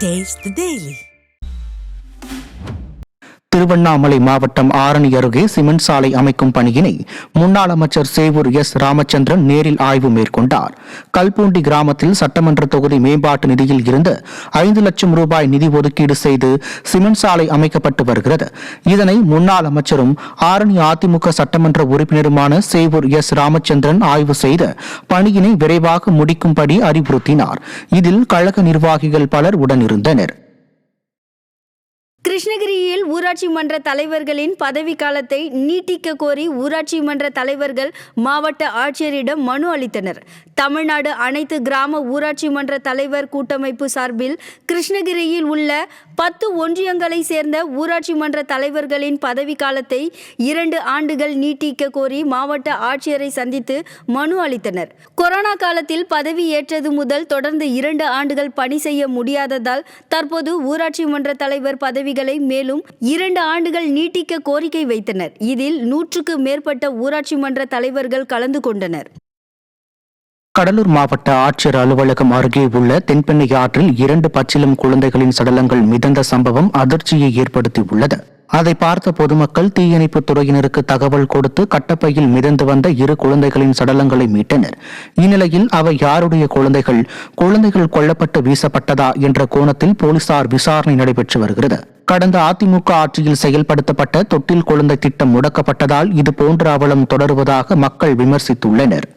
Taste the Daily. Tiruvannamalai மாவட்டம் ஆரணி அருகே cement சாலை அமைக்கும் பணியினை முன்னாள் அமைச்சர் சேவூர் எஸ் ராமச்சந்திரன் நேரில் ஆய்வு மேற்கொண்டார். கல்பூண்டி கிராமத்தில் சட்டமன்ற தொகுதி மேம்பாட்டு நிதியில் இருந்து 5 லட்சம் ரூபாய் நிதி ஒதுக்கீடு செய்து சிமெண்ட் சாலை அமைக்கப்பட்டு வருகிறது. இதனை முன்னாள் அமைச்சரும் ஆரணி அதிமுக சட்டமன்ற உறுப்பினருமான சேவூர் எஸ் ராமச்சந்திரன் ஆய்வு செய்து பணியினை விரைவாக முடிக்கும்படி அறிவுறுத்தினார். இதில் கழக நிர்வாகிகள் பலர் உடனிருந்தனர். கிருஷ்ணகிரியில் ஊராட்சி மன்ற தலைவர்களின் பதவிக்காலத்தை நீட்டிக்க கோரி ஊராட்சி மன்ற தலைவர்கள் மாவட்ட ஆட்சியரிடம் மனு அளித்தனர். தமிழ்நாடு அனைத்து கிராம ஊராட்சி மன்ற தலைவர் கூட்டமைப்பு சார்பில் கிருஷ்ணகிரியில் உள்ள 10 ஒன்றியங்களை சேர்ந்த ஊராட்சி மன்ற தலைவர்களின் பதவிக்காலத்தை 2 ஆண்டுகள் நீட்டிக்க கோரி மாவட்ட ஆட்சியரை சந்தித்து மனு அளித்தனர். கொரோனா காலத்தில் பதவி ஏற்றது முதல் தொடர்ந்து 2 ஆண்டுகள் பணி செய்ய முடியாததால் தற்போது ஊராட்சி மன்ற தலைவர் பதவி மேலும் 2 ஆண்டுகள் நீட்டிக்க கோரிக்கை வைத்தனர். இதில் 100க்கு மேற்பட்ட ஊராட்சி மன்ற தலைவர்கள் கலந்து கொண்டனர். கடலூர் மாவட்ட ஆட்சியர் அலுவலகம் அருகே உள்ள தென்பெண்ணை ஆற்றில் 2 பச்சிளம் குழந்தைகளின் சடலங்கள் மிதந்த சம்பவம் அதிர்ச்சியை ஏற்படுத்தியுள்ளது. அதை பார்த்த பொதுமக்கள் தீயணைப்பு துறையினருக்கு தகவல் கொடுத்து கட்டப்பையில் மிதந்து வந்த 2 குழந்தைகளின் சடலங்களை மீட்டனர். இந்நிலையில் அவை யாருடைய குழந்தைகள் கொல்லப்பட்டு வீசப்பட்டதா என்ற கோணத்தில் போலீசார் விசாரணை நடைபெற்று வருகிறது. கடந்த அதிமுக ஆட்சியில் செயல்படுத்தப்பட்ட தொட்டில் குழந்தை திட்டம் முடக்கப்பட்டதால் இது போன்ற அவலம் தொடருவதாக மக்கள் விமர்சித்துள்ளனர்.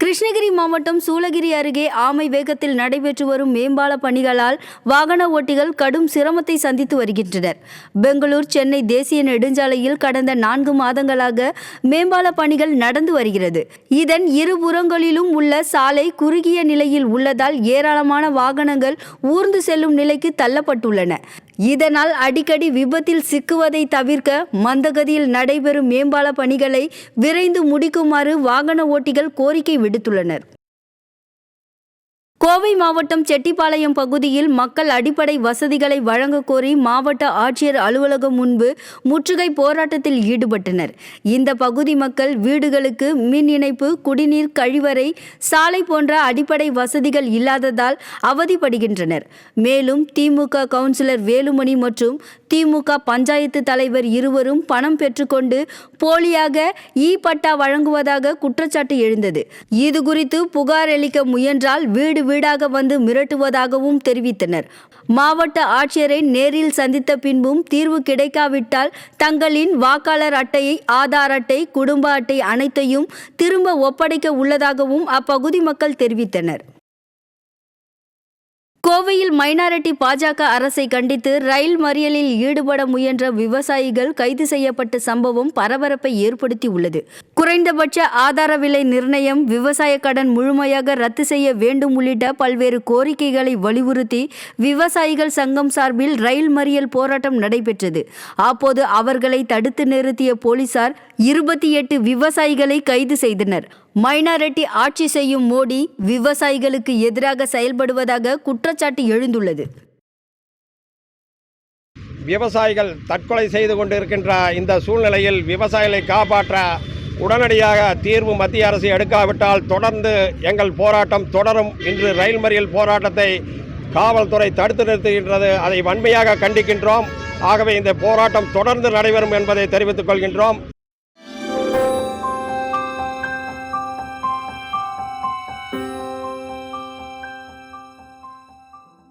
கிருஷ்ணகிரி மாவட்டம் சூளகிரி அருகே ஆமை வேகத்தில் நடைபெற்று வரும் மேம்பால பணிகளால் வாகன ஓட்டிகள் கடும் சிரமத்தை சந்தித்து வருகின்றனர். பெங்களூர் சென்னை தேசிய நெடுஞ்சாலையில் கடந்த 4 மாதங்களாக மேம்பால பணிகள் நடந்து வருகிறது. இதன் இருபுறங்களிலும் உள்ள சாலை குறுகிய நிலையில் உள்ளதால் ஏராளமான வாகனங்கள் ஊர்ந்து செல்லும் நிலைக்கு தள்ளப்பட்டுள்ளன. இதனால் அடிக்கடி விபத்தில் சிக்குவதை தவிர்க்க மந்தகதியில் நடைபெறும் மேம்பால பணிகளை விரைந்து முடிக்குமாறு வாகன ஓட்டிகள் கோரிக்கை விடுத்துள்ளனர். கோவை மாவட்டம் செட்டிப்பாளையம் பகுதியில் மக்கள் அடிப்படை வசதிகளை வழங்க கோரி மாவட்ட ஆட்சியர் அலுவலகம் முன்பு முற்றுகை போராட்டத்தில் ஈடுபட்டனர். இந்த பகுதி மக்கள் வீடுகளுக்கு மின் இணைப்பு, குடிநீர், கழிவறை, சாலை போன்ற அடிப்படை வசதிகள் இல்லாததால் அவதிப்படுகின்றனர். மேலும் திமுக கவுன்சிலர் வேலுமணி மற்றும் திமுக பஞ்சாயத்து தலைவர் இருவரும் பணம் பெற்றுக்கொண்டு போலியாக பட்டா வழங்குவதாக குற்றச்சாட்டு எழுந்தது. இதுகுறித்து புகார் அளிக்க முயன்றால் வீடு வீடாக வந்து மிரட்டுவதாகவும் தெரிவித்தனர். மாவட்ட ஆட்சியரை நேரில் சந்தித்த பின்பும் தீர்வு கிடைக்காவிட்டால் தங்களின் வாக்காளர் அட்டையை, ஆதார் அட்டை, குடும்ப அட்டை அனைத்தையும் திரும்ப ஒப்படைக்க உள்ளதாகவும் அப்பகுதி மக்கள் தெரிவித்தனர். கோவையில் மைனாரிட்டி பாஜக அரசை கண்டித்து ரயில் மறியலில் ஈடுபட முயன்ற விவசாயிகள் கைது செய்யப்பட்ட சம்பவம் பரபரப்பை ஏற்படுத்தி உள்ளது. குறைந்தபட்ச ஆதார விலை நிர்ணயம், விவசாய கடன் முழுமையாக ரத்து செய்ய வேண்டும் உள்ளிட்ட பல்வேறு கோரிக்கைகளை வலியுறுத்தி விவசாயிகள் சங்கம் சார்பில் ரயில் மறியல் போராட்டம் நடைபெற்றது. அப்போது அவர்களை தடுத்து நிறுத்திய போலீசார் 28 விவசாயிகளை கைது செய்தனர். மைனாரிட்டி ஆட்சி செய்யும் மோடி விவசாயிகளுக்கு எதிராக செயல்படுவதாக குற்றச்சாட்டு எழுந்துள்ளது. விவசாயிகள் தற்கொலை செய்து கொண்டிருக்கின்ற இந்த சூழ்நிலையில் விவசாயிகளை காப்பாற்ற உடனடியாக தீர்வு மத்திய அரசு எடுக்காவிட்டால் தொடர்ந்து எங்கள் போராட்டம் தொடரும். இன்று ரயில் மறியல் போராட்டத்தை காவல்துறை தடுத்து நிறுத்துகின்றது. அதை வன்மையாக கண்டிக்கின்றோம். ஆகவே இந்த போராட்டம் தொடர்ந்து நடைபெறும் என்பதை தெரிவித்துக் கொள்கின்றோம்.